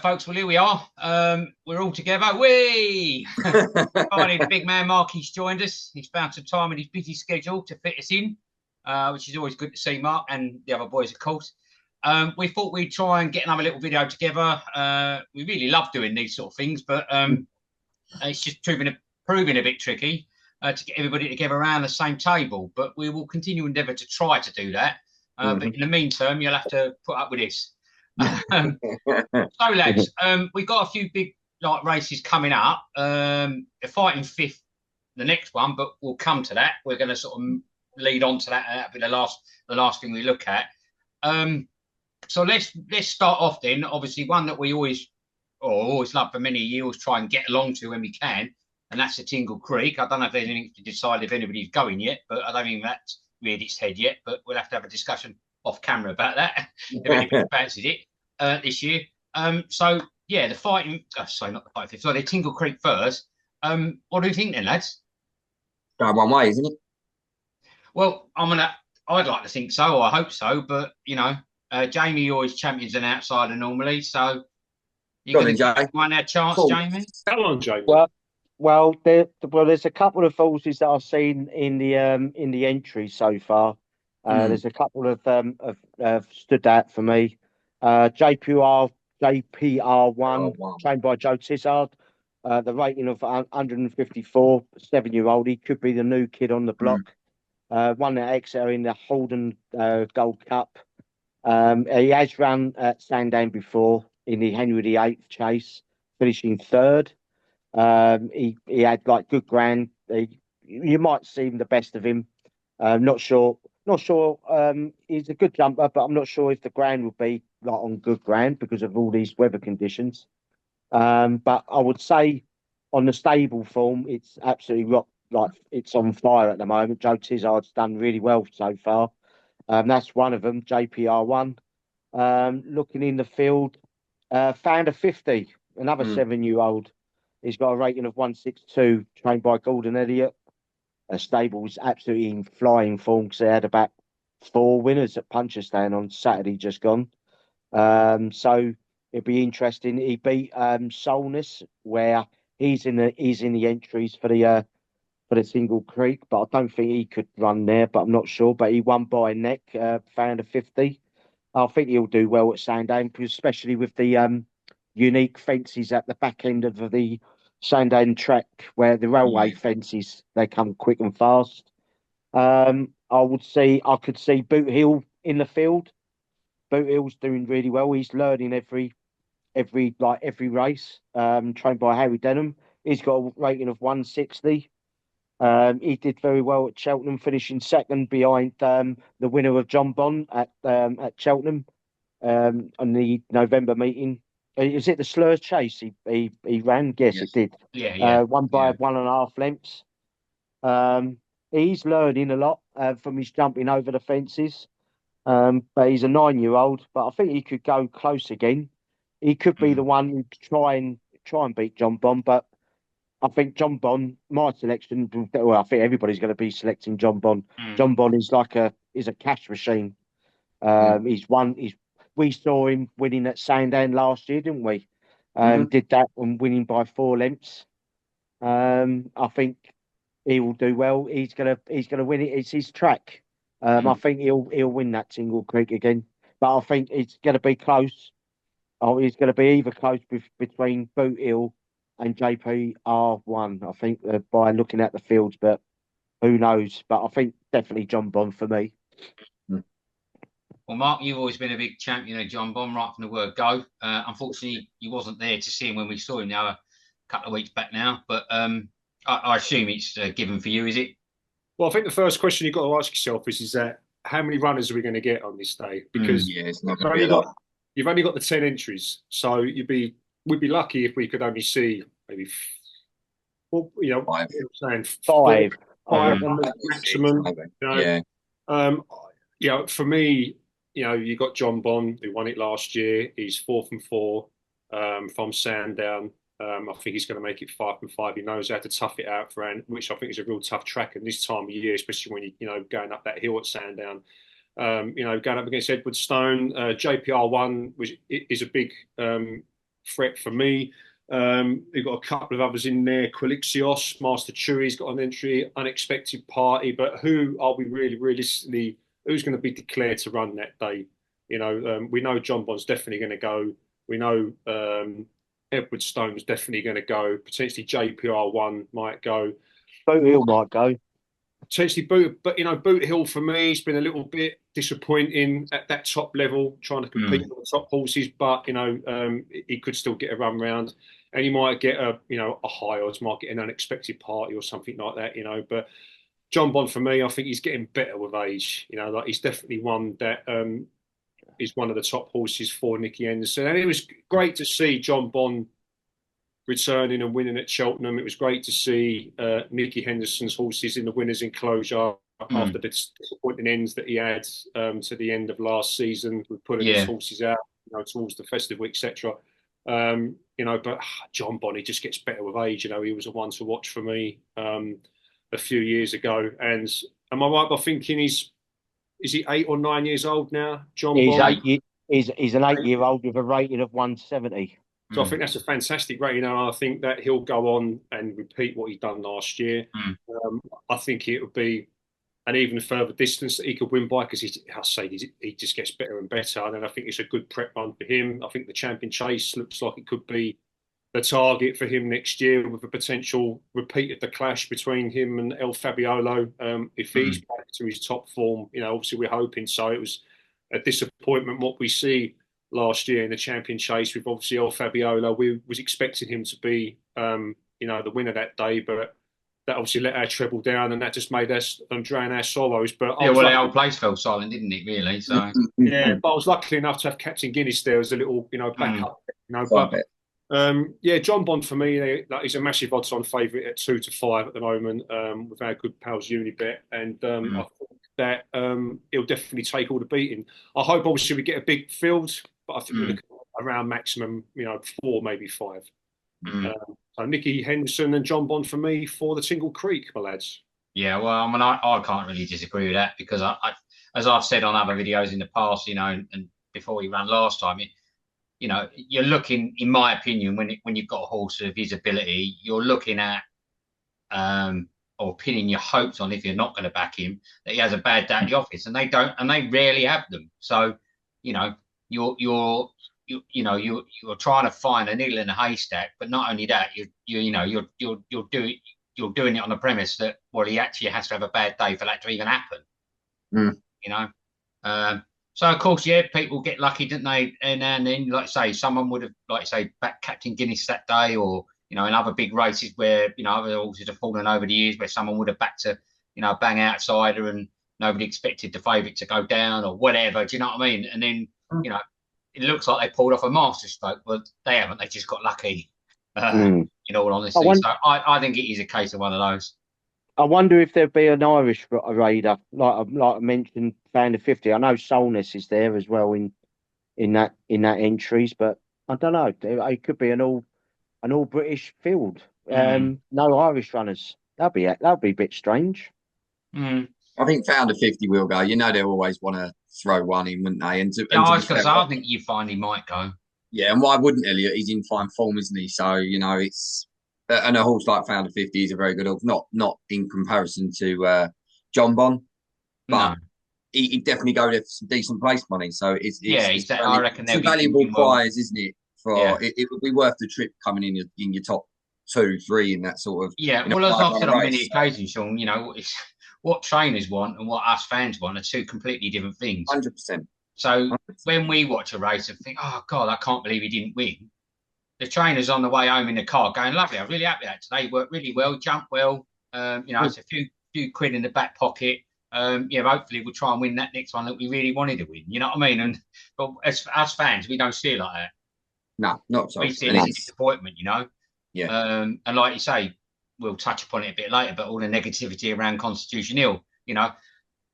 folks. Well, here we are. We're all together. We finally, the big man Marky's joined us. He's found some time in his busy schedule to fit us in, which is always good to see, Mark, and the other boys, of course. We thought we'd try and get another little video together. We really love doing these sort of things, but it's just proving a bit tricky to get everybody together around the same table. But we will continue endeavour to try to do that. But in the meantime, you'll have to put up with this. So lads, we've got a few big races coming up. They're fighting fifth, the next one, but we'll come to that. We're going to sort of lead on to that. That'll be the last thing we look at. So let's start off then. Obviously, one that we always love for many years, try and get along to when we can, and that's the Tingle Creek. I don't know if there's anything to decide if anybody's going yet, but I don't think that's reared its head yet. But we'll have to have a discussion off camera about that if anybody fancies it this year. So yeah, the fighting. Sorry, not the fighting. Sorry, the Tingle Creek first. What do you think then, lads? Going one way, isn't it? Well, I'd like to think so, or I hope so. But you know, Jamie always champions an outsider normally, so you're going to give one our chance, cool. Jamie. How long, Jamie? There's a couple of horses that I've seen in the entry so far. There's a couple of stood out for me. JPR1, trained by Joe Tizard. The rating of 154, 7-year-old. He could be the new kid on the block. Won at Exeter in the Holden Gold Cup. He has run at Sandown before in the Henry VIII chase, finishing third. He had good ground. You might see the best of him. Not sure. He's a good jumper, but I'm not sure if the ground will be on good ground because of all these weather conditions. But I would say on the stable form, it's absolutely it's on fire at the moment. Joe Tizard's done really well so far. That's one of them, JPR1. Looking in the field, found a 50, another 7-year-old. He's got a rating of 162, trained by Gordon Elliott. Stable was absolutely in flying form because they had about 4 winners at Punchestown on Saturday just gone. So it'd be interesting. He beat Solness, where he's in the entries for the Tingle Creek, but I don't think he could run there. But I'm not sure. But he won by a neck, found a 50. I think he'll do well at Sandown, especially with the unique fences at the back end of the Sandown track, where the railway fences, they come quick and fast. I could see Boot Hill in the field. Boot Hill's doing really well. He's learning every race. Trained by Harry Denham. He's got a rating of 160. He did very well at Cheltenham, finishing second behind the winner of Jonbon at Cheltenham on the November meeting. Is it the Slurs Chase he ran? Yes, it did. Yeah. Won by 1.5 lengths. He's learning a lot from his jumping over the fences. But he's a 9-year-old. But I think he could go close again. He could be the one who try and beat Jonbon. But I think Jonbon, my selection. Well, I think everybody's going to be selecting Jonbon. Jonbon is a cash machine. We saw him winning at Sandown last year, didn't we? Did that and winning by 4 lengths. I think he will do well. He's gonna win it. It's his track. I think he'll win that Tingle Creek again. But I think it's going to be close. Oh, it's going to be either close between Boot Hill and JPR1. I think by looking at the fields, but who knows? But I think definitely Jonbon for me. Well, Mark, you've always been a big champion of Jonbon right from the word go. Unfortunately, you wasn't there to see him when we saw him now a couple of weeks back now. But I assume it's given for you, is it? Well, I think the first question you've got to ask yourself is that how many runners are we going to get on this day? Because it's not going to be you've only got the 10 entries, so we'd be lucky if we could only see maybe 5. 5 maximum. For me, you got Jonbon, who won it last year. He's 4 from 4 from Sandown. I think he's going to make it 5 from 5. He knows how to tough it out which I think is a real tough track. And this time of year, especially when you going up that hill at Sandown, going up against Edward Stone, JPR1 is a big threat for me. We've got a couple of others in there. Quilixios, Master Chewy's got an entry, Unexpected Party. But who are we really realistically? Who's going to be declared to run that day? We know Jonbon's definitely going to go. We know Edward Stone's definitely going to go. Potentially JPR1 might go. Boat Hill might go. Potentially Boot, but Boot Hill for me has been a little bit disappointing at that top level, trying to compete with the top horses. But he could still get a run round, and he might get a high odds, might get an Unexpected Party or something like that. But Jonbon for me, I think he's getting better with age. He's definitely one that is one of the top horses for Nicky Henderson, and it was great to see Jonbon returning and winning at Cheltenham. It was great to see Nicky Henderson's horses in the winners' enclosure after the disappointing ends that he had to the end of last season with pulling his horses out towards the festive, etc. But Jonbon, he just gets better with age. He was a one to watch for me a few years ago. And am I right by thinking is he 8 or 9 years old now, Jonbon? He's an 8-year-old with a rating of 170. So I think that's a fantastic rating, and I think that he'll go on and repeat what he done last year. I think it would be an even further distance that he could win by, because he just gets better and better. And I think it's a good prep run for him. I think the Champion Chase looks like it could be the target for him next year, with a potential repeat of the clash between him and El Fabiolo. If he's back to his top form, obviously we're hoping so. It was a disappointment what we see last year in the Champion Chase with obviously El Fabiolo. We was expecting him to be, the winner that day, but that obviously let our treble down, and that just made us drown our sorrows. But the whole place fell silent, didn't it? Really. So but I was lucky enough to have Captain Guinness there as a little, backup. Jonbon for me, he's a massive odds-on favourite at 2 to 5 at the moment with our good pals Unibet, and I think that he'll definitely take all the beating. I hope obviously we get a big field, but I think we're looking at around maximum, 4, maybe 5. So Nicky Henderson and Jonbon for me for the Tingle Creek, my lads. Yeah, well, I mean, I can't really disagree with that, because I as I've said on other videos in the past, and before we ran last time, you're looking, in my opinion, when you've got a horse of his ability, you're looking at or pinning your hopes on, if you're not going to back him, that he has a bad day at the office, and they don't, and they rarely have them. So, you're trying to find a needle in a haystack, but not only that, you're doing it on the premise that, well, he actually has to have a bad day for that to even happen. So of course, people get lucky, didn't they? And then, like I say, someone would have, like I say, backed Captain Guinness that day, or in other big races where other horses have fallen over the years, where someone would have backed a bang outsider and nobody expected the favourite to go down or whatever. Do you know what I mean? And then it looks like they pulled off a masterstroke, but they haven't. They just got lucky. In all honesty, so I think it is a case of one of those. I wonder if there'd be an Irish raider, like I mentioned, Fan of 50. I know Solness is there as well in that entries, but I don't know. It could be an all British field. No Irish runners. That'd be a bit strange. I think Founder 50 will go. They always want to throw one in, wouldn't they? I think you find he might go. Yeah, and why wouldn't Elliot? He's in fine form, isn't he? So it's and a horse like Founder 50 is a very good horse. Not in comparison to Jonbon, but he'd definitely go there for some decent place money. So I reckon it's a valuable prize, isn't it? It would be worth the trip coming in your top 2, 3 in that sort of. Yeah, well, as I've said on many occasions, Sean, it's what trainers want and what us fans want are 2 completely different things. 100%. So when we watch a race and think, oh God, I can't believe he didn't win, the trainer's on the way home in the car going, lovely, I'm really happy with that today. Worked really well, jumped well. It's a few quid in the back pocket. Hopefully we'll try and win that next one that we really wanted to win. You know what I mean? But as us fans, we don't see it like that. No, not so. We see it as a disappointment, Yeah. And like you say, we'll touch upon it a bit later, but all the negativity around Constitution Hill,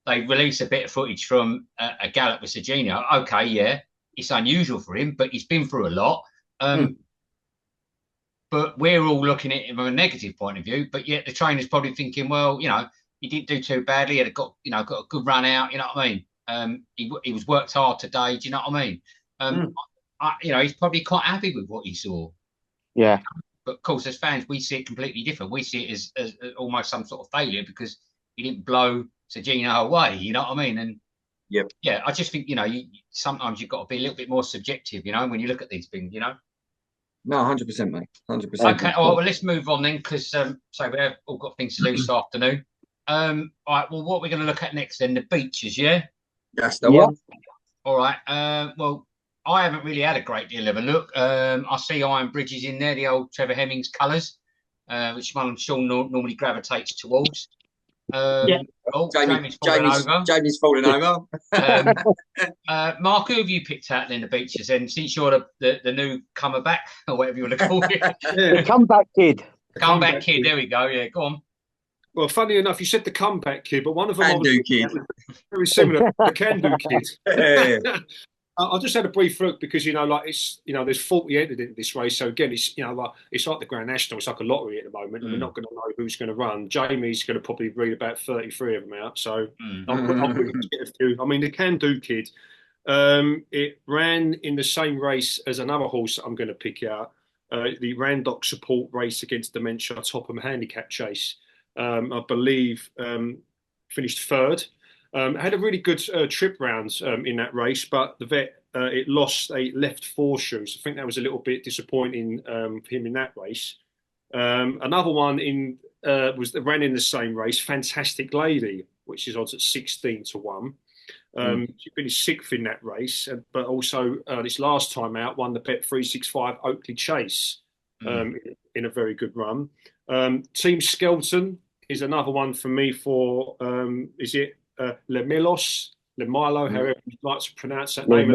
they release a bit of footage from a gallop with Sir Gino. Okay, yeah, it's unusual for him, but he's been through a lot. But we're all looking at it from a negative point of view. But yet the trainer's probably thinking, well, he didn't do too badly. He had got a good run out. You know what I mean? He was worked hard today. Do you know what I mean? he's probably quite happy with what he saw. Yeah. But of course, as fans, we see it completely different. We see it as almost some sort of failure because he didn't blow Sir Gino away. You know what I mean? And Yep. yeah, I just think sometimes you've got to be a little bit more subjective. When you look at these things. No, 100%, mate. 100%. Okay. Well, let's move on then, because so we've all got things to do this afternoon. All right. Well, what we're going to look at next then? The beaches, yeah. That's the one. All right. Well, I haven't really had a great deal of a look. I see Iron Bridges in there, the old Trevor Hemmings colours, which one I'm sure normally gravitates towards. Oh, Jamie's falling over. Mark, who have you picked out in the beaches? And since you're the new comer back, or whatever you want to call it, The comeback kid. Comeback kid. There we go. Yeah, go on. Well, funny enough, you said the comeback kid, but one of them Can-do kid. Very similar. The can-do kid. Yeah. I just had a brief look because there's 40 entered into this race, so again it's it's like the Grand National, it's like a lottery at the moment, and we're not going to know who's going to run. Jamie's going to probably read about 33 of them out, so I'm willing to get a few. I mean, the Can-Do Kid, it ran in the same race as another horse that I'm going to pick out, the Randock Support Race against Dementia Topham Handicap Chase. I believe finished third. Had a really good trip round in that race, but the vet it lost a left foreshoe. So I think that was a little bit disappointing for him in that race. Another one ran in the same race, Fantastic Lady, which is odds at 16-1. She finished sixth in that race, but also this last time out won the Bet 365 Oakley Chase in a very good run. Team Skelton is another one for me for Lemilo, however you like to pronounce that name.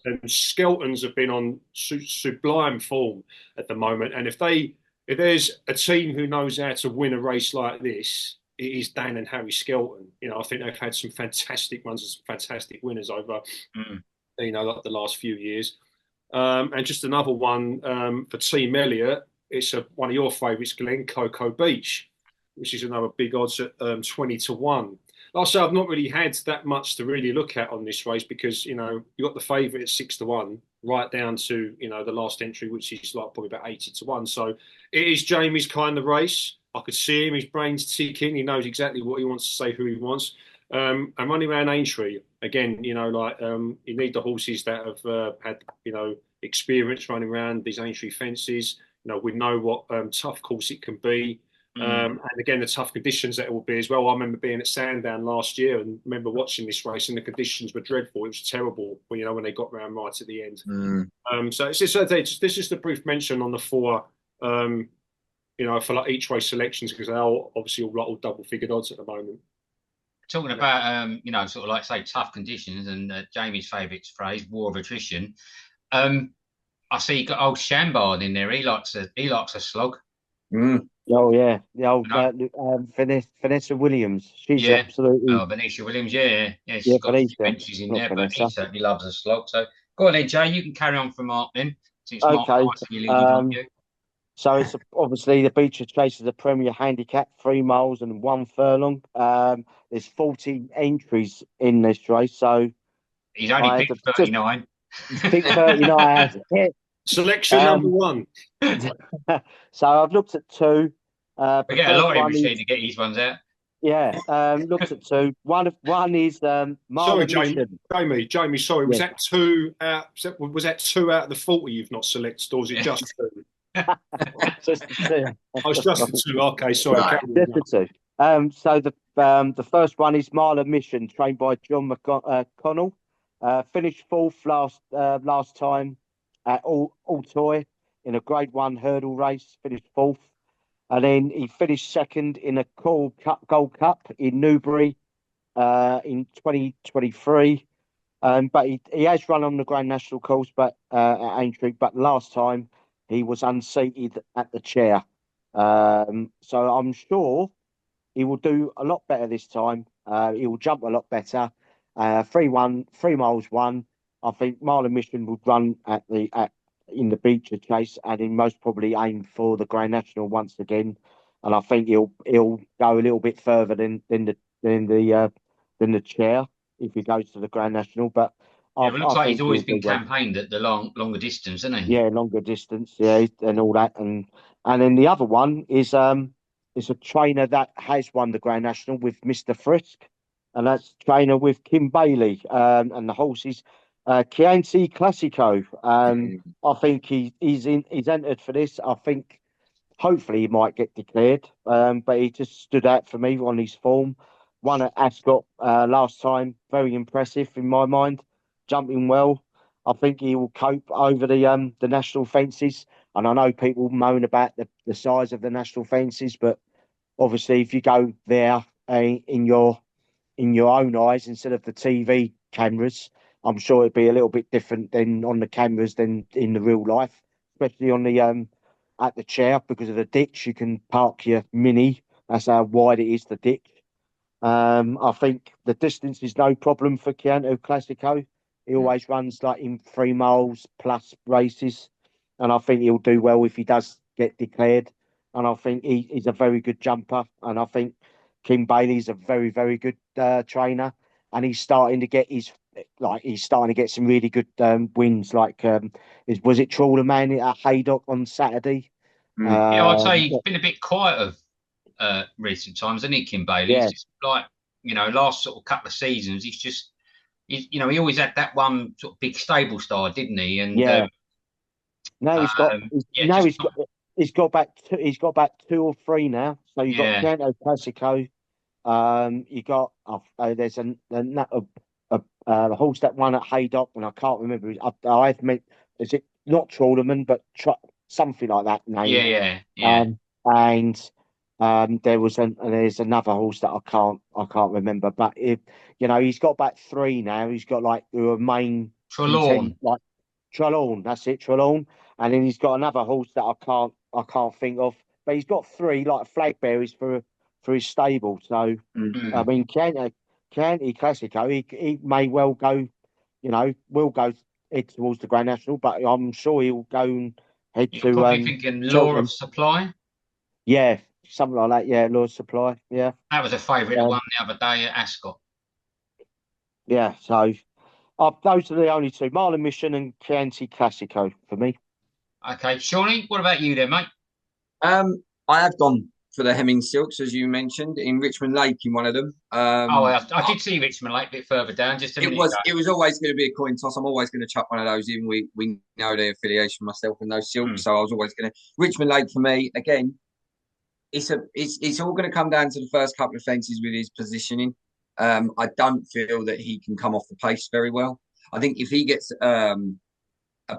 And Skeltons have been on sublime form at the moment. And if there's a team who knows how to win a race like this, it is Dan and Harry Skelton. I think they've had some fantastic runs and some fantastic winners over, like the last few years. And just another one for Team Elliott. It's one of your favourites, Glen, Cocoa Beach, which is another big odds at 20-1. Like I say, I've not really had that much to really look at on this race because, you got the favourite at 6-1 right down to, the last entry, which is like probably about 80-1. So it is Jamie's kind of race. I could see him, his brain's ticking. He knows exactly what he wants to say, who he wants. And running around Aintree, again, you need the horses that have had, experience running around these Aintree fences. We know what tough course it can be. And again, the tough conditions that it will be as well. I remember being at Sandown last year and remember watching this race, and the conditions were dreadful. It was terrible when they got round right at the end. So it's just this is the brief mention on the four, for like each race selections because they are obviously all double-figured odds at the moment. Talking about sort of like say tough conditions and Jamie's favourite phrase, war of attrition. I see you got old Jonbon in there. He likes a slog. Oh yeah, the old Vanessa Williams. She's absolutely. Oh, Vanessa Williams, yeah. She's got a few benches in there, but he certainly loves a slog. So go on then, Jay. You can carry on from Mark then. Okay. So it's obviously the Becher Chase is a Premier Handicap, 3 miles and 1 furlong. There's 40 entries in this race, so he's only picked 39. Picked 39. Selection number 1. So I've looked at 2. We get a lot of machine to get these ones out. Yeah, looked at 2. One is sorry, Jamie. Sorry, was that 2 out? Was that 2 out of the 40 you've not selected, or was it just 2? Just the 2. Oh, it's just the 2. Okay, sorry. Just the 2. So the first one is Mile of Mission, trained by John McConnell. Finished 4th last time at Altoy in a Grade 1 hurdle race. Finished 4th. And then he finished 2nd in a Coral Gold Cup in Newbury in 2023. But he has run on the Grand National course, but at Aintree. But last time he was unseated at the chair. So I'm sure he will do a lot better this time. He will jump a lot better. 3 miles 1. I think Mile of Mission would run in the Becher Chase, and he most probably aim for the Grand National once again. And I think he'll go a little bit further than the chair if he goes to the Grand National. But Yeah, it looks I like he's think always he'll been do well. campaigned at the longer distance, isn't he? Yeah, longer distance, yeah, and all that, and then the other one is a trainer that has won the Grand National with Mr. Frisk, and that's trainer with Kim Bailey, and the horse is Chianti Classico. I think he's entered for this. I think hopefully he might get declared, but he just stood out for me on his form. Won at Ascot last time, very impressive in my mind, jumping well. I think he will cope over the national fences. And I know people moan about the size of the national fences, but obviously if you go there in your own eyes instead of the TV cameras, I'm sure it'd be a little bit different than on the cameras than in the real life, especially on the at the chair because of the ditch. You can park your mini. That's how wide it is, the ditch. I think the distance is no problem for Chianti Classico. He always runs like in 3 miles plus races, and I think he'll do well if he does get declared. And I think he's a very good jumper, and I think Kim Bailey's a very, very good trainer, and he's starting to get some really good wins. Was it Trawler Man at Haydock on Saturday? Yeah, I'd say he's been a bit quiet of recent times, hasn't he, Kim Bailey? Yeah. He's just like, last sort of couple of seasons, he always had that one sort of big stable star, didn't he? And Yeah. No, he's got back 2 or 3 now. So you've got Chianti Classico. You got there's a horse that won at Haydock, and I can't remember. I've meant is it not Trawlerman, but something like that name. Yeah. And there's another horse that I can't remember. But he's got back 3 now. He's got like the main Trelawney. like Trelawney. That's it, Trelawney. And then he's got another horse that I can't think of. But he's got 3 like flag bearers for his stable. So I mean, Chianti Classico, he may well go, will go head towards the Grand National, but I'm sure he'll go and head You're to probably thinking Law of Supply. Yeah, something like that. Yeah, Law of Supply. Yeah, that was a favourite that won the other day at Ascot. Yeah, so those are the only 2: Marlin Mission and Chianti Classico for me. Okay, Shawnee, what about you then, mate? I have gone for the Hemming Silks, as you mentioned, in Richmond Lake in one of them. I did see Richmond Lake a bit further down, just a minute ago. It was always going to be a coin toss. I'm always going to chuck one of those in. We know their affiliation, myself and those Silks, so I was always going to Richmond Lake for me. Again, it's all going to come down to the first couple of fences with his positioning. I don't feel that he can come off the pace very well. I think if he gets a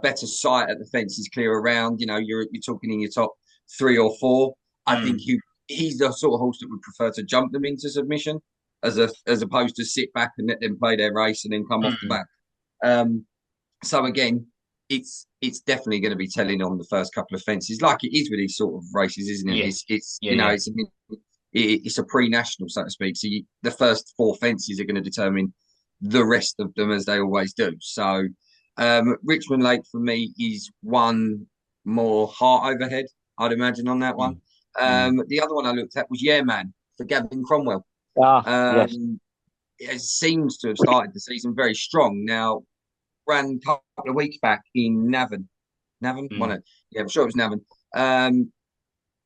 better sight at the fences clear around, you're talking in your top 3 or 4. I think he's the sort of horse that would prefer to jump them into submission as opposed to sit back and let them play their race and then come off the back. So again, it's definitely going to be telling on the first couple of fences, like it is with these sort of races, isn't it? It's a pre-national, so to speak. So the first 4 fences are going to determine the rest of them, as they always do. So Richmond Lake for me is one more heart overhead, I'd imagine, on that one. The other one I looked at was Man for Gavin Cromwell. Yes. It seems to have started the season very strong. Now, ran a couple of weeks back in Navan. Yeah, I'm sure it was Navan.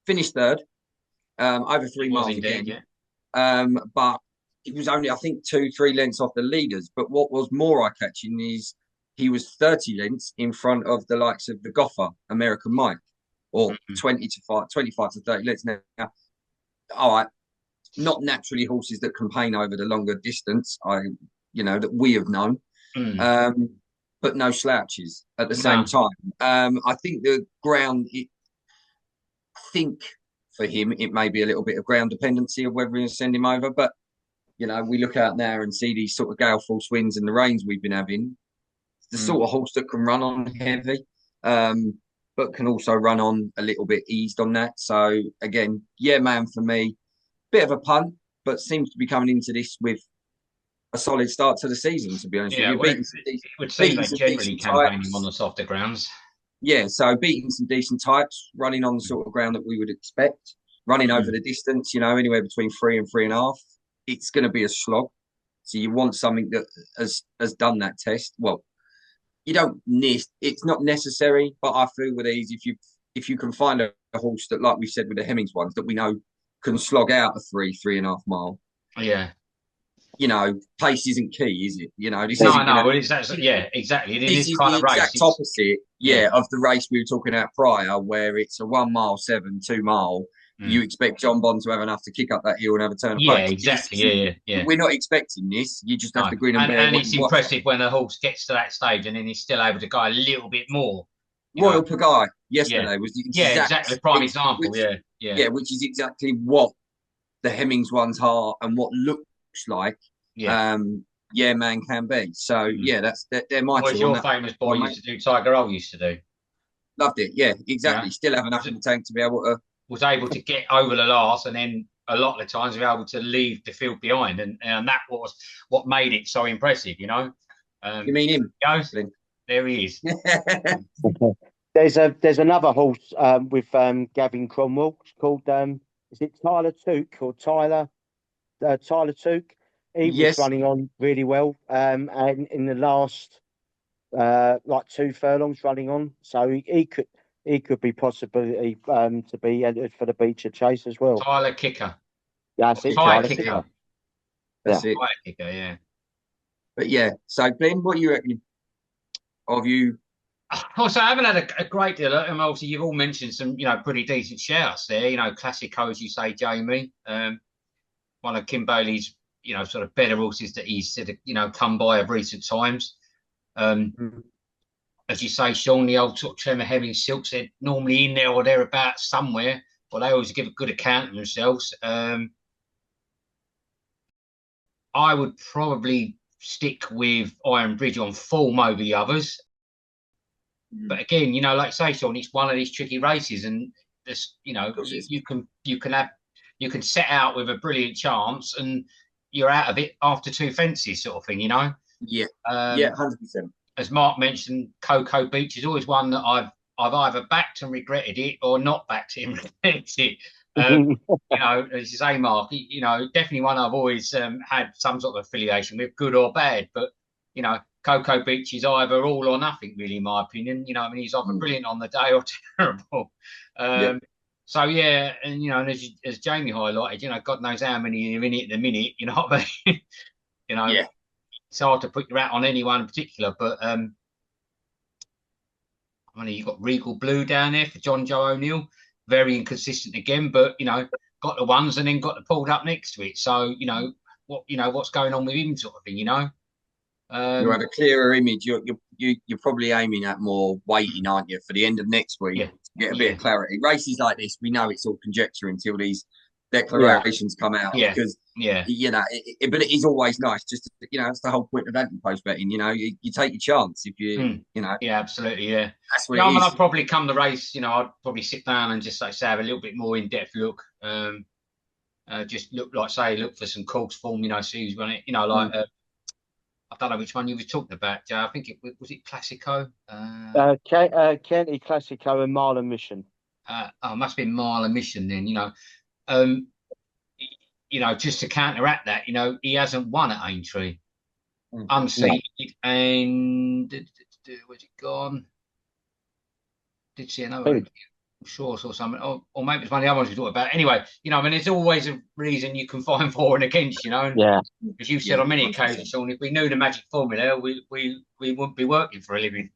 Finished 3rd, over 3 miles indeed, again. Yeah. But it was only, I think, 2-3 lengths off the leaders. But what was more eye-catching is he was 30 lengths in front of the likes of the Goffer, American Mike, or 25 to 30 lengths. Now, all right, not naturally horses that campaign over the longer distance, that we have known, but no slouches at the same time. I think the ground, for him, it may be a little bit of ground dependency of whether we send him over, but we look out there and see these sort of gale force winds and the rains we've been having. The sort of horse that can run on heavy, but can also run on a little bit eased on that. So again, Man for me, bit of a punt, but seems to be coming into this with a solid start to the season, to be honest with you. Well, it would seem they generally campaigning on the softer grounds. Yeah, so beating some decent types, running on the sort of ground that we would expect, running over the distance, anywhere between 3 and 3.5. It's going to be a slog. So you want something that has done that test. Well, you don't need. It's not necessary, but I feel with these, if you can find a horse that, like we said with the Hemmings ones, that we know can slog out a 3.5 mile. Yeah. You know, pace isn't key, is it? You know, this no, it's actually, yeah, exactly. This is kind the of race, exact opposite, of the race we were talking about prior, where it's a 1 mile 7, 2 mile. You expect Jonbon to have enough to kick up that hill and have a turn of Yeah, pace. exactly. Yeah. We're not expecting this. You just have to grin and bear. And it's impressive when the horse gets to that stage and then he's still able to go a little bit more. Royal Pagaille yesterday was the exactly prime example. Which is exactly what the Hemmings ones are and what looks like. Man can be. So they're my two. Your famous boy used to do, Tiger Roll used to do. Loved it. Yeah, exactly. Still have enough in the tank to be able to. Was able to get over the last, and then a lot of the times be able to leave the field behind, and that was what made it so impressive. You know. You mean him? There he is. There's another horse with Gavin Cromwell. It's called is it Tyler Took or Tyler Took? He was running on really well, and in the last 2 furlongs running on, so he could be possibly to be entered for the Becher Chase as well. Tyler Kicker. Yeah, that's it. Tyler Kicker. That's it. Tyler Kicker, yeah. But yeah, so Glenn, what are you reckoning? Of you? Also, I haven't had a great deal. Obviously, you've all mentioned some, pretty decent shouts there. Classico, as you say, Jamie. One of Kim Bailey's, sort of better horses that he's said, come by of recent times. As you say, Sean, the old sort of Tremor Heavy Silk said normally in there or thereabouts somewhere. Well, they always give a good account of themselves. I would probably stick with Iron Bridge on form over the others. But again, like I say, Sean, it's one of these tricky races, and this, you can set out with a brilliant chance, and you're out of it after 2 fences, sort of thing, Yeah, 100%. As Mark mentioned, Cocoa Beach is always one that I've either backed and regretted it, or not backed it and regretted it. As you say, Mark, definitely one I've always had some sort of affiliation with, good or bad. But Cocoa Beach is either all or nothing, really, in my opinion. He's either brilliant on the day or terrible. So and as Jamie highlighted, God knows how many are in it at the minute. You know what I mean? It's hard to put your hat on anyone in particular, but you've got Regal Blue down there for John Joe O'Neill, very inconsistent again, but got the ones and then got the pulled up next to it. So what's going on with him, sort of thing. You have a clearer image. You're probably aiming at more weighting, aren't you, for the end of next week to get a bit of clarity. Races like this, we know it's all conjecture until these declarations come out. Because but it is always nice. Just that's the whole point of anti-post betting. You take your chance if you absolutely, that's what I'd probably come the race. I'd probably sit down and just say have a little bit more in-depth look. Just look for some course form. See who's running it. I don't know which one you were talking about, Joe. I think it was Classico. Kenty Classico and Mile and Mission. It must have been Mile and Mission then. Just to counteract that, he hasn't won at Aintree. Unseated, and where's it gone? Did see another one. Shorts or something, or maybe it's one of the other ones we talked about. Anyway, there's always a reason you can find for and against, As you've said on many occasions, Sean, if we knew the magic formula, we wouldn't be working for a living.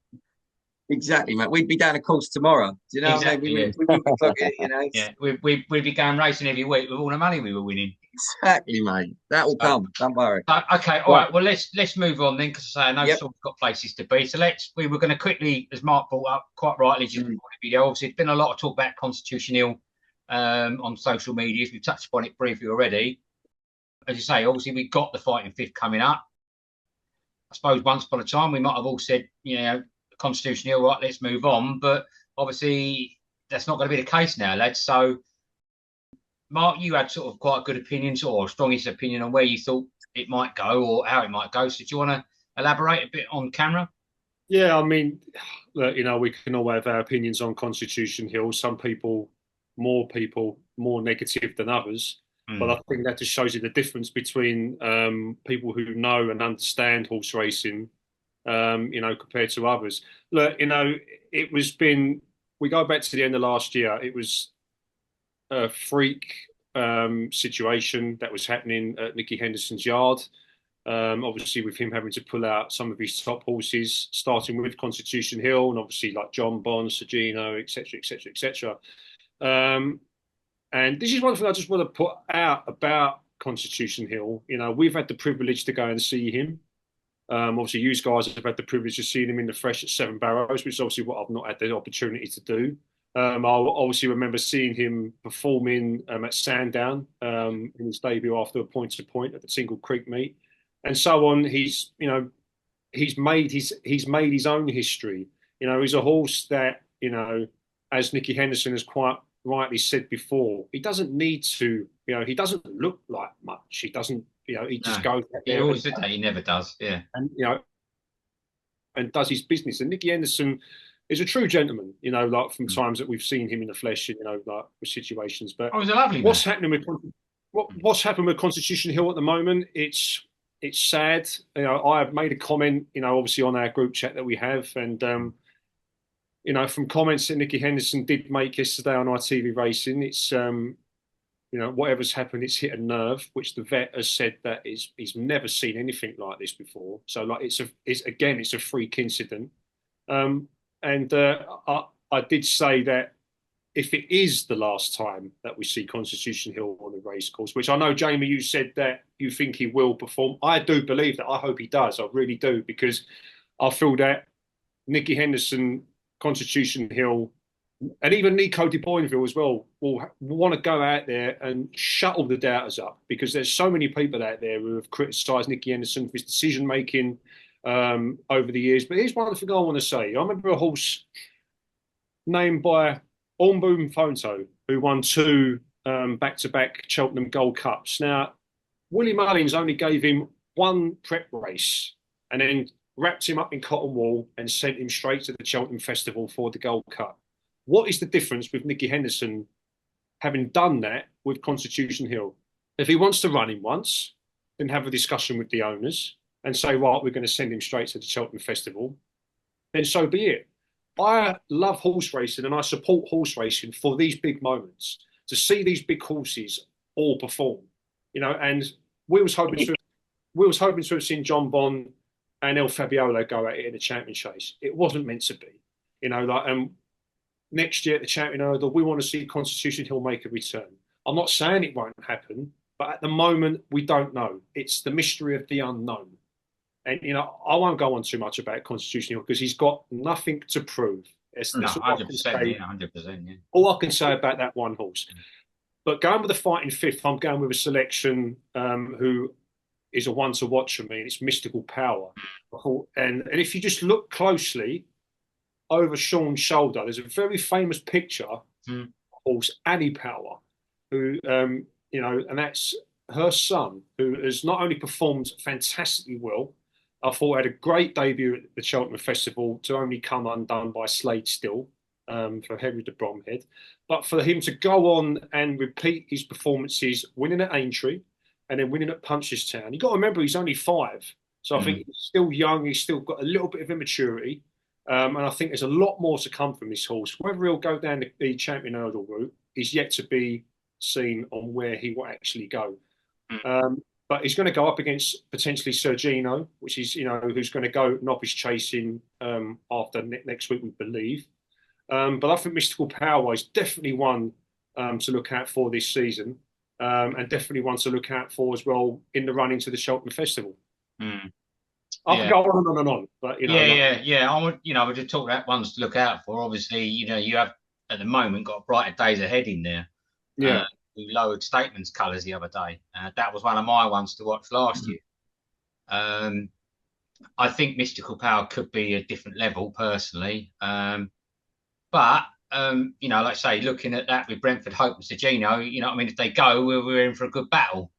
Exactly, mate. We'd be down a course tomorrow. Do you know what I mean? We wouldn't be plugging it, Yeah, we'd be going racing every week with all the money we were winning. Exactly, mate. That will come. Don't worry. Okay, all right. Well, let's move on then, because I know Sean's got places to be. So we were going to quickly, as Mark brought up quite rightly, just before the video. Obviously, there's been a lot of talk about Constitution Hill on social media. We've touched upon it briefly already. As you say, obviously we've got the Fighting Fifth coming up. I suppose once upon a time we might have all said, Constitution Hill, right, let's move on. But obviously that's not going to be the case now, lads. So, Mark, you had sort of quite good opinions or strongest opinion on where you thought it might go or how it might go. So do you want to elaborate a bit on camera? Yeah, I mean, we can all have our opinions on Constitution Hill. Some people more negative than others. But I think that just shows you the difference between people who know and understand horse racing, compared to others. Look, we go back to the end of last year, it was a freak situation that was happening at Nicky Henderson's yard. Obviously, with him having to pull out some of his top horses, starting with Constitution Hill, and obviously like Jonbon, Sir Gino, etc., etc., etc. And this is one thing I just want to put out about Constitution Hill. We've had the privilege to go and see him. Obviously, you guys have had the privilege of seeing him in the flesh at Seven Barrows, which is obviously what I've not had the opportunity to do. I obviously remember seeing him performing at Sandown in his debut after a point-to-point at the Tingle Creek meet, and so on. He's made his own history. He's a horse that, as Nicky Henderson has quite rightly said before, he doesn't need to. He doesn't look like much. He doesn't. He just goes. He always did that. He never does. Yeah, and does his business. And Nicky Henderson is a true gentleman, like from times that we've seen him in the flesh, like with situations. But was a lovely what's happening with Constitution Hill at the moment? It's sad. I have made a comment, obviously on our group chat that we have, and from comments that Nicky Henderson did make yesterday on ITV Racing, it's whatever's happened, it's hit a nerve, which the vet has said that he's never seen anything like this before. So like it's a freak incident. And I did say that if it is the last time that we see Constitution Hill on the race course, which I know, Jamie, you said that you think he will perform. I do believe that. I hope he does. I really do, because I feel that Nicky Henderson, Constitution Hill, and even Nico de Boinville as well will want to go out there and shut all the doubters up, because there's so many people out there who have criticised Nicky Henderson for his decision making over the years. But here's one thing I want to say. I remember a horse named by Ormboom Fonto who won 2 back-to-back Cheltenham Gold Cups. Now, Willie Mullins only gave him 1 prep race and then wrapped him up in cotton wool and sent him straight to the Cheltenham Festival for the Gold Cup. What is the difference with Nicky Henderson having done that with Constitution Hill? If he wants to run him once, then have a discussion with the owners and say, right, we're going to send him straight to the Cheltenham Festival, then so be it. I love horse racing and I support horse racing for these big moments, to see these big horses all perform. And we was hoping to have seen Jonbon and El Fabiolo go at it in the champion chase. It wasn't meant to be. Next year at the Champion Hurdle, we want to see Constitution Hill make a return. I'm not saying it won't happen, but at the moment, we don't know. It's the mystery of the unknown. And, I won't go on too much about Constitution Hill because he's got nothing to prove. No, 100%, 100%, yeah. All I can say about that one horse. But going with the fighting fifth, I'm going with a selection who is a one to watch for me, and it's Mystical Power. And if you just look closely over Sean's shoulder, there's a very famous picture of horse Annie Power, who, and that's her son, who has not only performed fantastically well, I thought had a great debut at the Cheltenham Festival, to only come undone by Slade Still for Henry de Bromhead, but for him to go on and repeat his performances, winning at Aintree and then winning at Punchestown. You've got to remember he's only 5, so I think he's still young, he's still got a little bit of immaturity, and I think there's a lot more to come from this horse. Whether he'll go down the Champion Hurdle route is yet to be seen on where he will actually go. But he's going to go up against potentially Sir Gino, which is, who's going to go novice chasing after next week, we believe. But I think Mystical Power is definitely one to look out for this season, and definitely one to look out for as well in the run into the Cheltenham Festival. I could go on and on, but I would just talk about ones to look out for. Obviously, you have at the moment got brighter days ahead in there. Yeah. We lowered Statement's colours the other day. That was one of my ones to watch last year. I think Mystical Power could be a different level personally. But, like I say, looking at that with Brentford Hope and Sir Gino, if they go, we're in for a good battle.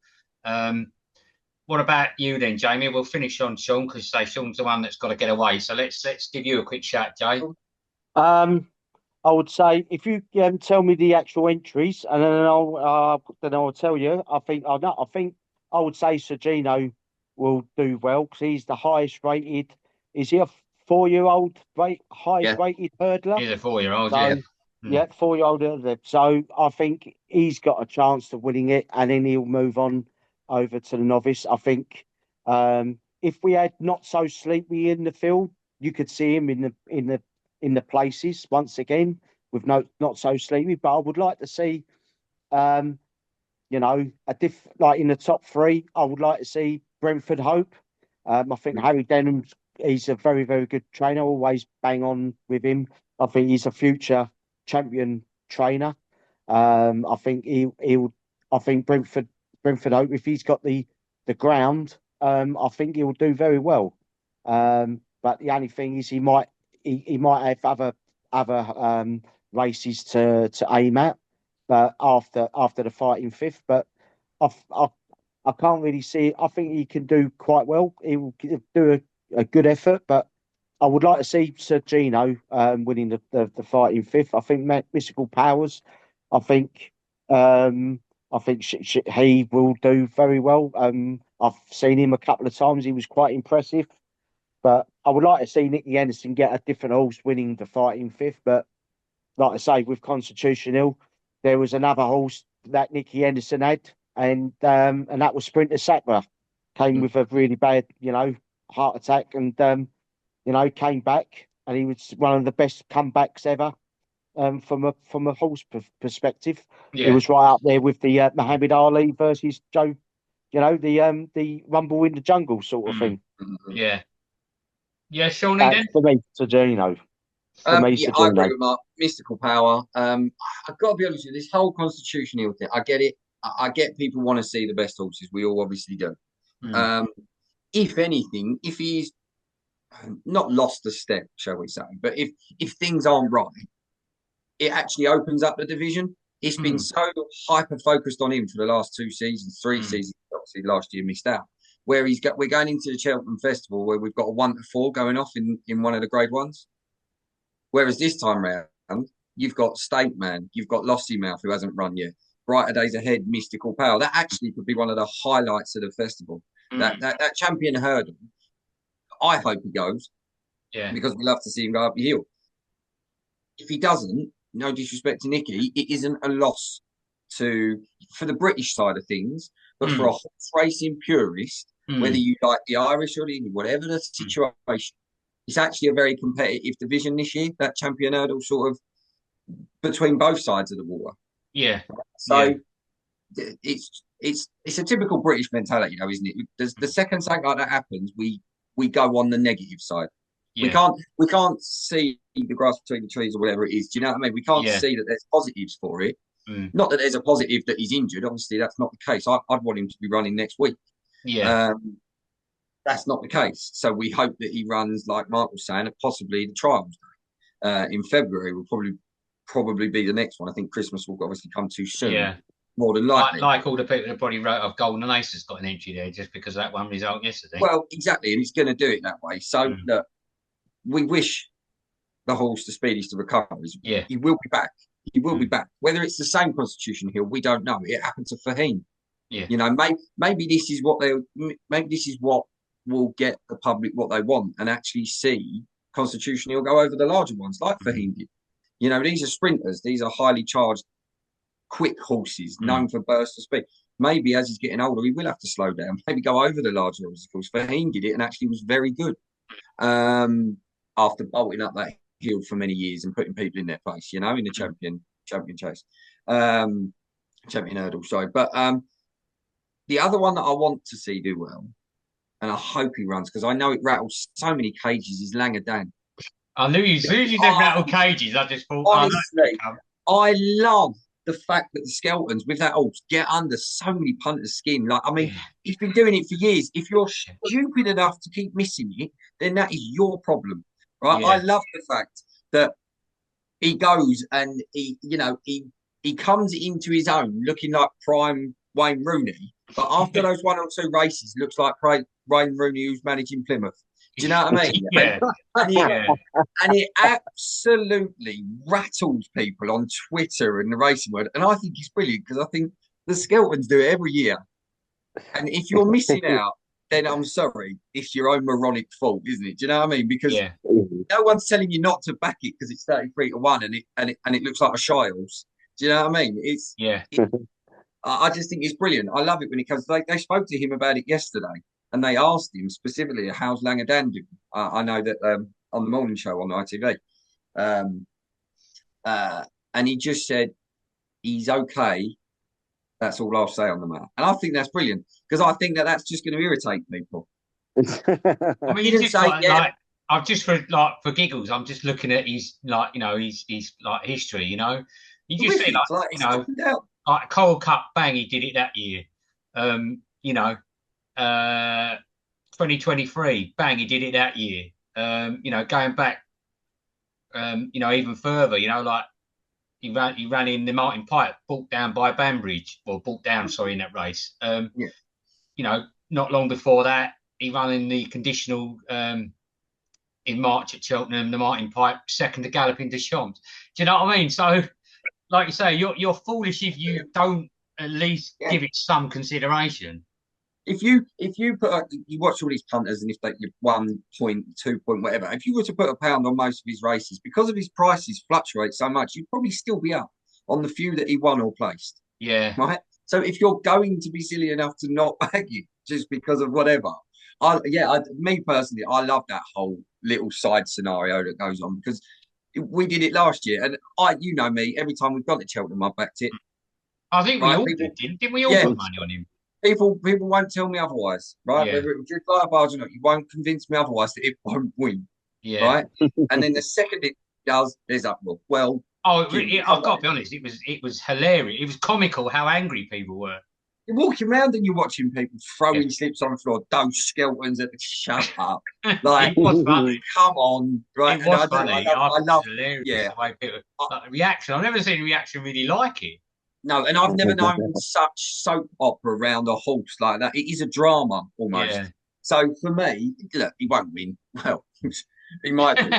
What about you then, Jamie? We'll finish on Sean, because Sean's the one that's got to get away. So let's give you a quick shout, Jay. I would say if you tell me the actual entries, and then I'll tell you. I think I know. I think I would say Sir Gino will do well because he's the highest rated. Is he a 4-year-old highest Yeah. rated hurdler? He's a 4-year-old, yeah. So yeah, 4-year-old hurdler. So I think he's got a chance of winning it, and then he'll move on over to the novice. I think if we had Not So Sleepy in the field, you could see him in the places once again with Not So Sleepy. But I would like to see, like in the top three. I would like to see Brentford Hope. I think Harry Denham's he's a very very good trainer. Always bang on with him. I think he's a future champion trainer. I think he'll. I think Brentford Hope, if he's got the ground, I think he'll do very well. But the only thing is he might have other races to aim at, but after the fighting fifth. But I I can't really see it. I think he can do quite well. He will do a good effort, but I would like to see Sir Gino winning the fighting fifth. I think Mystical Powers. I think he will do very well. I've seen him a couple of times. He was quite impressive. But I would like to see Nicky Henderson get a different horse winning the fighting fifth. But like I say, with Constitution Hill, there was another horse that Nicky Henderson had, and that was Sprinter Sacra. Came with a really bad, heart attack, and came back, and he was one of the best comebacks ever. From a horse perspective, it was right up there with the Muhammad Ali versus Joe, the Rumble in the Jungle sort of thing. Yeah. Yeah, Shawnee then? For me, Sir Gino. I agree with Mark. Mystical Power. I've got to be honest with you, this whole Constitution Hill thing, I get it. I get people want to see the best horses. We all obviously do. If anything, if he's not lost a step, shall we say, but if things aren't right, it actually opens up the division. It's been so hyper focused on him for the last 2 seasons, 3 seasons. Obviously, last year missed out. Where we're going into the Cheltenham Festival where we've got a 1 to 4 going off in one of the grade ones. Whereas this time round, you've got State Man, you've got Lossy Mouth who hasn't run yet, Brighter Days Ahead, Mystical Power. That actually could be one of the highlights of the festival. That champion hurdle, I hope he goes. Yeah. Because we love to see him go up the hill. If he doesn't, no disrespect to Nicky, it isn't a loss for the British side of things, but for a horse racing purist, whether you like the Irish or the English, whatever the situation, it's actually a very competitive division this year, that champion hurdle sort of between both sides of the water. Yeah. So it's a typical British mentality, though, isn't it? The second something like that happens, we go on the negative side. Yeah. We can't see the grass between the trees or whatever it is. Do you know what I mean? We can't see that there's positives for it. Not that there's a positive that he's injured. Obviously, that's not the case. I'd want him to be running next week. Yeah. That's not the case. So we hope that he runs, like Mark was saying, possibly the trials in February will probably be the next one. I think Christmas will obviously come too soon. Yeah. More than likely. Like all the people that probably wrote off Golden Ace has got an entry there just because of that one result yesterday. Well, exactly. And he's going to do it that way. So look, we wish the horse the speediest of recoveries. Yeah. He will be back. He will be back. Whether it's the same Constitution Hill, we don't know. It happened to Fahim. Yeah. Maybe this is what will get the public what they want and actually see Constitution Hill go over the larger ones like Fahim did. These are sprinters. These are highly charged, quick horses known for bursts of speed. Maybe as he's getting older, he will have to slow down. Maybe go over the larger obstacles. Fahim did it and actually was very good after bolting up that hill for many years and putting people in their place, in the champion chase, champion hurdle. Sorry, but the other one that I want to see do well, and I hope he runs because I know it rattles so many cages, is Langadan. I knew you. As soon as you did rattle cages, I just thought, honestly, I love the fact that the Skeltons with that horse get under so many punters' skin. He's been doing it for years. If you're stupid enough to keep missing it, then that is your problem, right? Yeah. I love the fact that he goes and he comes into his own looking like prime Wayne Rooney, but after those 1 or 2 races, looks like Wayne Rooney who's managing Plymouth. Do you know what I mean? Yeah. And it absolutely rattles people on Twitter and the racing world. And I think it's brilliant because I think the Skeltons do it every year. And if you're missing out, then I'm sorry, it's your own moronic fault, isn't it? Do you know what I mean? Because no one's telling you not to back it because it's 33-1 and it looks like a Shiles. Do you know what I mean? I just think it's brilliant. I love it when it comes. They spoke to him about it yesterday, and they asked him specifically, "How's Langadan doing?" I know that on the morning show on ITV, and he just said he's okay. That's all I'll say on the matter. And I think that's brilliant because I think that that's just going to irritate people. I mean, you just like I'm just for giggles. I'm just looking at his his like history. You know, you just see like Coral Cup, bang, he did it that year. 2023, bang, he did it that year. Going back, even further, like he ran in the Martin Pipe, brought down by Banbridge, in that race. Not long before that, he ran in the conditional in March at Cheltenham, the Martin Pipe, second to Galloping Deschamps. Do you know what I mean? So, like you say, you're foolish if you don't at least give it some consideration. If you put you watch all these punters and if they 1 point, 2 point, whatever, if you were to put a pound on most of his races, because of his prices fluctuate so much, you'd probably still be up on the few that he won or placed. Yeah. Right. So if you're going to be silly enough to not bag it just because of whatever, me personally, I love that whole little side scenario that goes on because we did it last year, and me. Every time we've gone to Cheltenham, I backed it. I think we all did, didn't we? All put money on him. People won't tell me otherwise, right? Yeah. Whether it was just like bars or not, you won't convince me otherwise that it won't win, right? And then the second it does, there's uproar. Well, I've got to be honest. It was hilarious. It was comical how angry people were. You're walking around and you're watching people throwing slips on the floor. Those Skeltons at the shut up. Like, it was funny. Come on, right? It was funny. I love hilarious. The way people, the reaction. I've never seen a reaction really like it. No, and I've never known such soap opera around a horse like that. It is a drama almost. Yeah. So for me, look, he won't win. Well, he might do.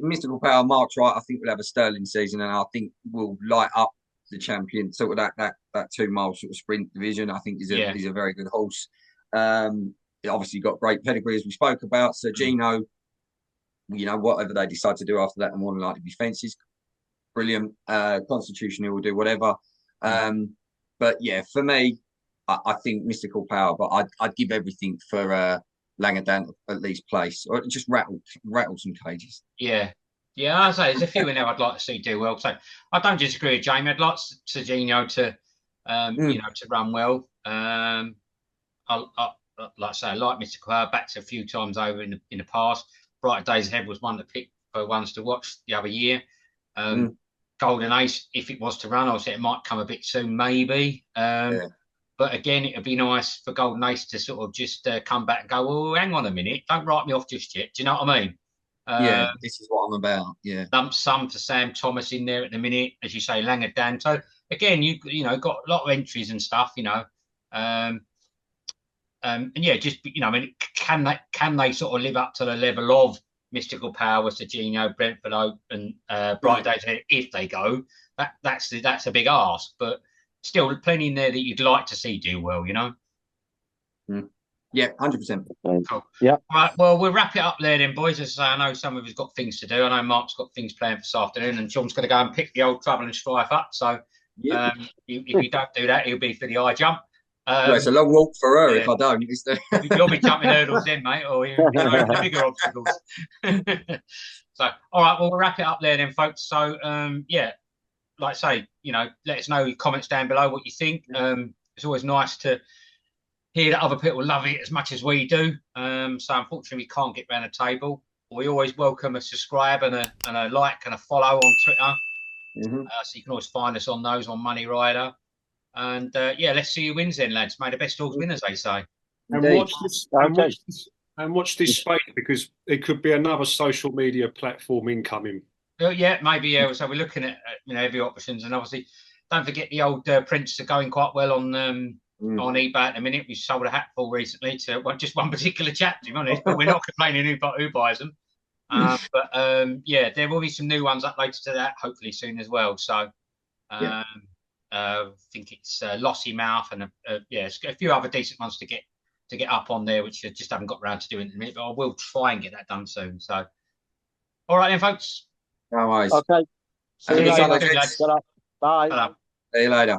Mystical Power, Mark's right. I think we'll have a sterling season, and I think we'll light up the champion. Sort of that 2 mile sort of sprint division. I think he's a very good horse. He obviously got great pedigree as we spoke about. Sir Gino, whatever they decide to do after that, and more than likely be fences. Brilliant. Constitution, will do whatever. But yeah, for me, I think Mystical Power, but I'd give everything for Langadan at least place, or just rattle some cages. Yeah. I'd say there's a few in there I'd like to see do well. So I don't disagree with Jamie. I'd like Sir Gino to to run well. I like I say, I like Mystical Power, backed a few times over in the past. Brighter Days Ahead was one to pick for ones to watch the other year. Golden Ace, if it was to run, I said it might come a bit soon, maybe. But again, it'd be nice for Golden Ace to sort of just come back and go, well, hang on a minute, don't write me off just yet. Do you know what I mean? This is what I'm about. Yeah. Lump sum for Sam Thomas in there at the minute, as you say, Langadan. So again, you got a lot of entries and stuff, and just can they sort of live up to the level of Mystical Power, Sir Gino, Brentford Oak, and Bright Days Ahead if they go? That's a big ask, but still plenty in there that you'd like to see do well, Yeah, 100%. Cool. Yeah. Right. Well, we'll wrap it up there then, boys. As I say, I know some of us got things to do. I know Mark's got things planned for this afternoon, and Sean's going to go and pick the old Trouble and Strife up. So if you don't do that, he'll be for the high jump. It's a long walk for her if I don't. You'll be jumping hurdles then, mate, or the bigger obstacles. So, all right, well, we'll wrap it up there then, folks. So, like I say, let us know your comments down below what you think. It's always nice to hear that other people love it as much as we do. So, unfortunately, we can't get round the table. We always welcome a subscribe and a like and a follow on Twitter. So you can always find us on those on Money Rider. And let's see who wins then, lads. May the best dogs win, as they say. And watch this space, because it could be another social media platform incoming. Yeah, maybe. Yeah. So we're looking at every options, and obviously, don't forget the old prints are going quite well on on eBay at the minute. We sold a hatful recently to just one particular chap, to be honest, but we're not complaining who buys them. Yeah, there will be some new ones uploaded to that hopefully soon as well. So I think it's Lossy Mouth and a few other decent ones to get up on there, which I just haven't got around to doing at the minute, but I will try and get that done soon. So, all right then, folks. No worries. Okay. See you later. Bye. See you later.